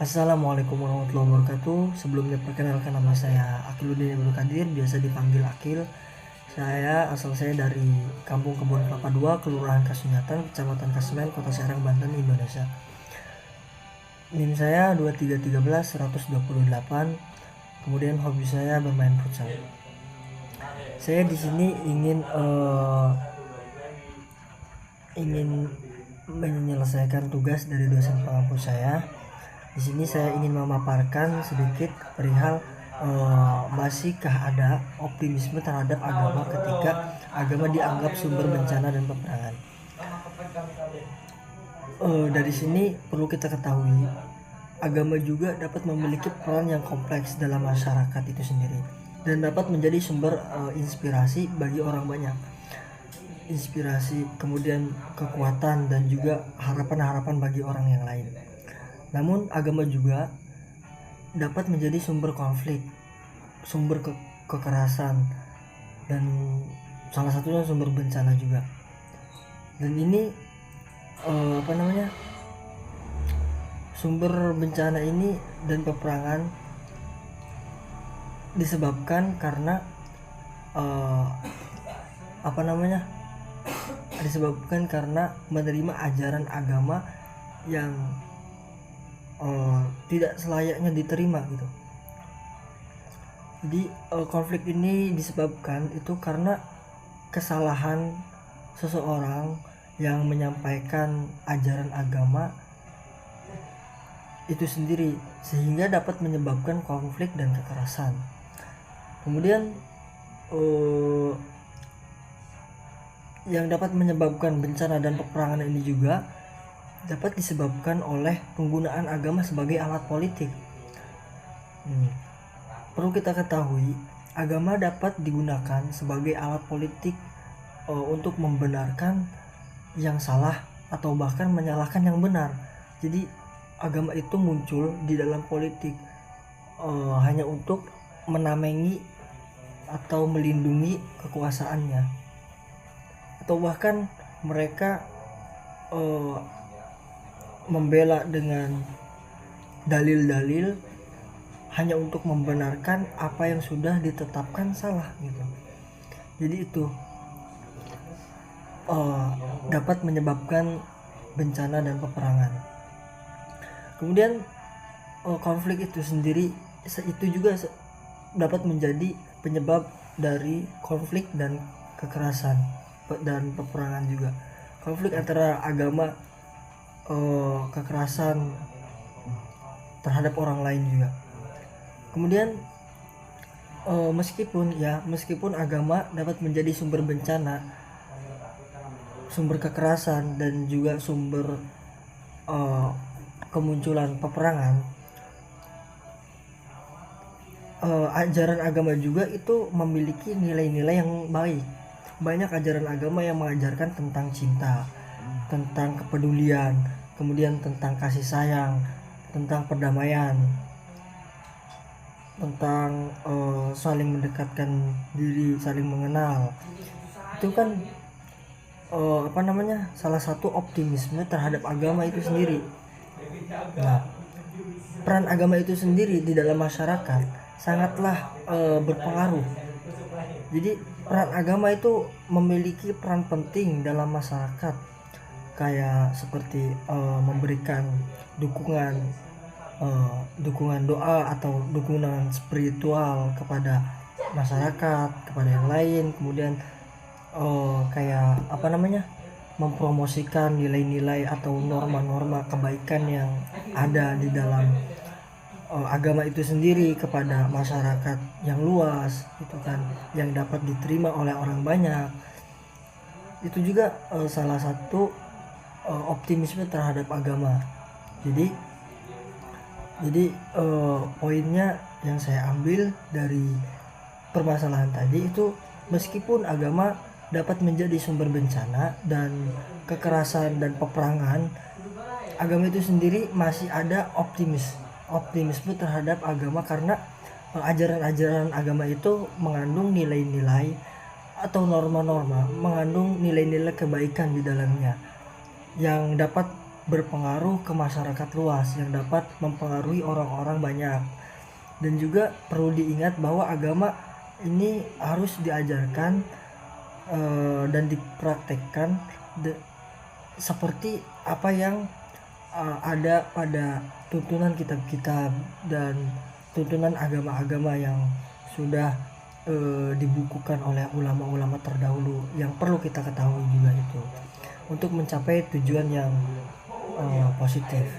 Assalamualaikum warahmatullahi wabarakatuh. Sebelumnya perkenalkan, nama saya Akiluddin Abdul Qadir, biasa dipanggil Akil. Asal saya dari Kampung Kebun Kelapa 2, Kelurahan Kasunyatan, Kecamatan Kasmen, Kota Serang, Banten, Indonesia. NIM saya 2313-128. Kemudian hobi saya bermain futsal. Saya di sini ingin menyelesaikan tugas dari dosen pengampu saya. Di sini saya ingin memaparkan sedikit perihal masihkah ada optimisme terhadap agama ketika agama dianggap sumber bencana dan peperangan. Dari sini perlu kita ketahui, agama juga dapat memiliki peran yang kompleks dalam masyarakat itu sendiri dan dapat menjadi sumber inspirasi bagi orang banyak. Inspirasi, kemudian kekuatan, dan juga harapan-harapan bagi orang yang lain. Namun agama juga dapat menjadi sumber konflik, sumber kekerasan, dan salah satunya sumber bencana juga. Dan ini sumber bencana ini dan peperangan disebabkan karena disebabkan karena menerima ajaran agama yang tidak selayaknya diterima gitu. Jadi konflik ini disebabkan itu karena kesalahan seseorang yang menyampaikan ajaran agama itu sendiri, sehingga dapat menyebabkan konflik dan kekerasan. Kemudian yang dapat menyebabkan bencana dan peperangan ini juga dapat disebabkan oleh penggunaan agama sebagai alat politik. Perlu kita ketahui, agama dapat digunakan sebagai alat politik untuk membenarkan yang salah atau bahkan menyalahkan yang benar. Jadi agama itu muncul di dalam politik hanya untuk menamengi atau melindungi kekuasaannya, atau bahkan mereka membela dengan dalil-dalil hanya untuk membenarkan apa yang sudah ditetapkan salah gitu. Jadi itu dapat menyebabkan bencana dan peperangan. Kemudian konflik itu sendiri itu juga dapat menjadi penyebab dari konflik dan kekerasan dan peperangan juga. Konflik antara agama, kekerasan terhadap orang lain juga. Kemudian meskipun agama dapat menjadi sumber bencana, sumber kekerasan, dan juga sumber kemunculan peperangan, ajaran agama juga itu memiliki nilai-nilai yang baik. Banyak ajaran agama yang mengajarkan tentang cinta, tentang kepedulian, kemudian tentang kasih sayang, tentang perdamaian, tentang saling mendekatkan diri, saling mengenal. Itu kan salah satu optimisme terhadap agama itu sendiri. Nah, peran agama itu sendiri di dalam masyarakat sangatlah berpengaruh. Jadi peran agama itu memiliki peran penting dalam masyarakat, kayak seperti memberikan dukungan doa atau dukungan spiritual kepada masyarakat, kepada yang lain. Kemudian mempromosikan nilai-nilai atau norma-norma kebaikan yang ada di dalam agama itu sendiri kepada masyarakat yang luas, itu kan, yang dapat diterima oleh orang banyak. Itu juga salah satu optimisme terhadap agama. Jadi poinnya yang saya ambil dari permasalahan tadi itu, meskipun agama dapat menjadi sumber bencana dan kekerasan dan peperangan, agama itu sendiri masih ada optimisme terhadap agama, karena ajaran-ajaran agama itu mengandung nilai-nilai atau norma-norma, mengandung nilai-nilai kebaikan di dalamnya yang dapat berpengaruh ke masyarakat luas yang dapat mempengaruhi orang-orang banyak. Dan juga perlu diingat bahwa agama ini harus diajarkan dan dipraktekkan seperti apa yang ada pada tuntunan kitab-kitab dan tuntunan agama-agama yang sudah dibukukan oleh ulama-ulama terdahulu, yang perlu kita ketahui juga itu untuk mencapai tujuan yang positif.